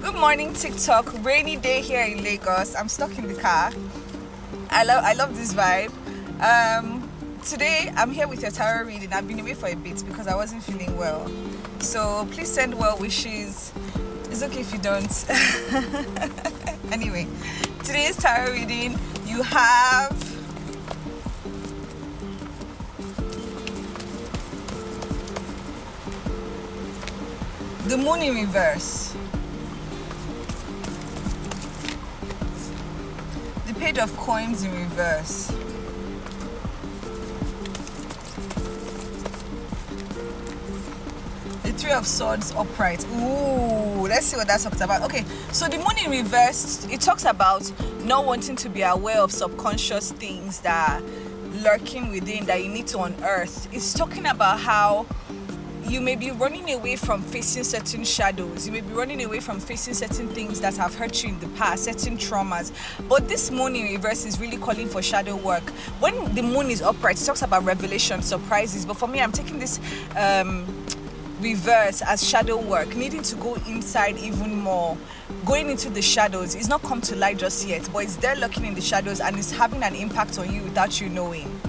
Good morning, TikTok. Rainy day here in Lagos. I'm stuck in the car. I love this vibe. Today I'm here with your tarot reading. I've been away for a bit because I wasn't feeling well. So please send well wishes. It's okay if you don't. Anyway, today's tarot reading, you have the moon in reverse, the page of coins in reverse, the three of swords upright. Ooh, let's see what that talks about. Okay, so the moon in reverse, it talks about not wanting to be aware of subconscious things that are lurking within that you need to unearth. It's talking about how you may be running away from facing certain shadows. You may be running away from facing certain things that have hurt you in the past, certain traumas. But this moon in reverse is really calling for shadow work. When the moon is upright, it talks about revelation, surprises. But for me, I'm taking this reverse as shadow work, needing to go inside even more, going into the shadows. It's not come to light just yet, but it's there lurking in the shadows and it's having an impact on you without you knowing.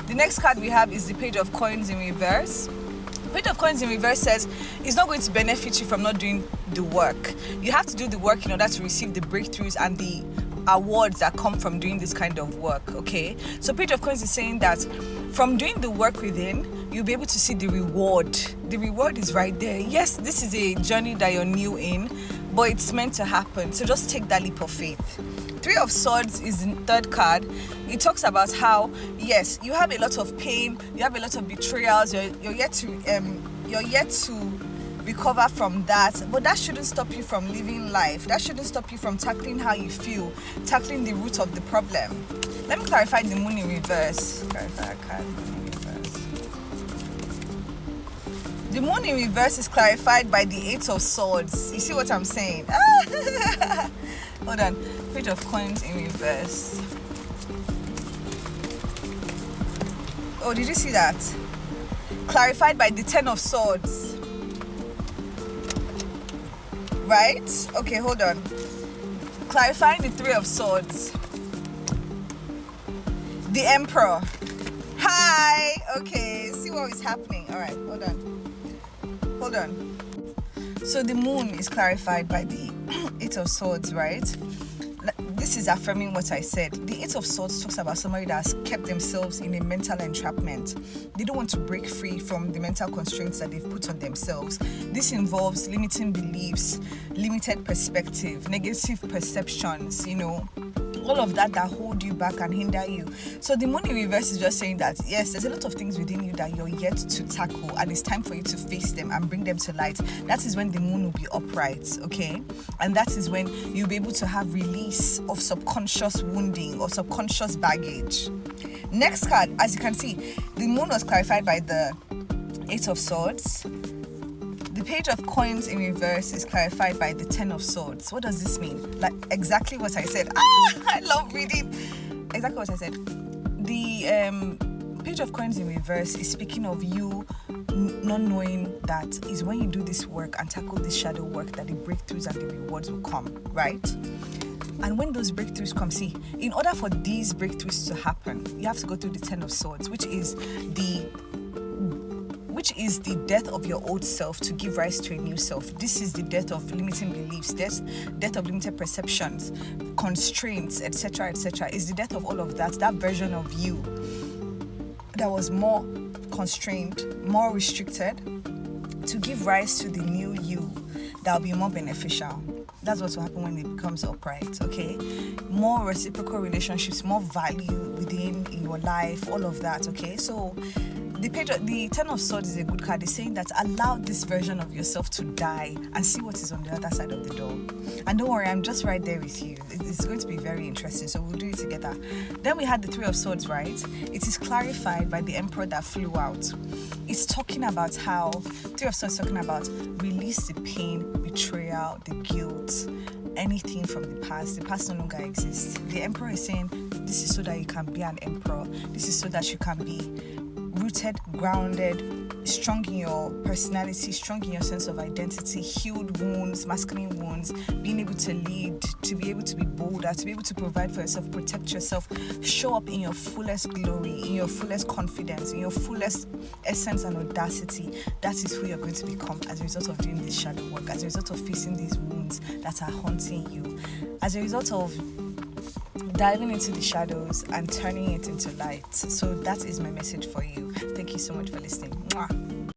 The next card we have is the page of coins in reverse. Page of coins in reverse says it's not going to benefit you from not doing the work. You have to do the work in order to receive the breakthroughs and the awards that come from doing this kind of work. Okay, so page of coins is saying that from doing the work within, you'll be able to see the reward. The reward is right there. Yes, this is a journey that you're new in, but it's meant to happen. So just take that leap of faith. Three of Swords is the third card. It talks about how, yes, you have a lot of pain, you have a lot of betrayals, you're yet to recover from that, but that shouldn't stop you from living life. That shouldn't stop you from tackling how you feel, tackling the root of the problem. Let me clarify the moon in reverse. Clarify a card, moon in reverse. The moon in reverse is clarified by the Eight of Swords. You see what I'm saying? Hold on. Page of coins in reverse. Oh, did you see that? Clarified by the Ten of Swords. Right? Okay, hold on. Clarifying the Three of Swords. The Emperor. Hi! Okay, see what is happening. Alright, hold on. So the moon is clarified by the Eight of Swords, right? This is affirming what I said. The Eight of Swords talks about somebody that has kept themselves in a mental entrapment. They don't want to break free from the mental constraints that they've put on themselves. This involves limiting beliefs, limited perspective, negative perceptions, all of that hold you back and hinder you. So the moon in reverse is just saying that, yes, there's a lot of things within you that you're yet to tackle, and it's time for you to face them and bring them to light. That is when the moon will be upright, okay? And that is when you'll be able to have release of subconscious wounding or subconscious baggage. Next card, as you can see, the moon was clarified by the Eight of Swords. The page of coins in reverse is clarified by the Ten of Swords. What does this mean? Like exactly what I said. I love reading. Exactly what I said. The page of coins in reverse is speaking of you not knowing that is when you do this work and tackle this shadow work that the breakthroughs and the rewards will come, right? And when those breakthroughs come, see, in order for these breakthroughs to happen, you have to go through the Ten of Swords, which is the death of your old self to give rise to a new self. This is the death of limiting beliefs, death of limited perceptions, constraints, etc., etc. Is the death of all of that version of you that was more constrained, more restricted, to give rise to the new you that will be more beneficial. That's what will happen when it becomes upright, okay? More reciprocal relationships, more value within your life, all of that, okay? So the Ten of Swords is a good card. It's saying that allow this version of yourself to die and see what is on the other side of the door. And don't worry, I'm just right there with you. It's going to be very interesting, so we'll do it together. Then we had the Three of Swords, right? It is clarified by the Emperor that flew out. It's talking about how Three of Swords talking about release the pain, betrayal, the guilt, anything from the past. The past no longer exists. The Emperor is saying this is so that you can be an emperor. This is so that you can be rooted, grounded, strong in your personality, strong in your sense of identity, healed wounds, masculine wounds, being able to lead, to be able to be bolder, to be able to provide for yourself, protect yourself, show up in your fullest glory, in your fullest confidence, in your fullest essence and audacity. That is who you're going to become as a result of doing this shadow work, as a result of facing these wounds that are haunting you, as a result of diving into the shadows and turning it into light. So that is my message for you. Thank you so much for listening. Mwah.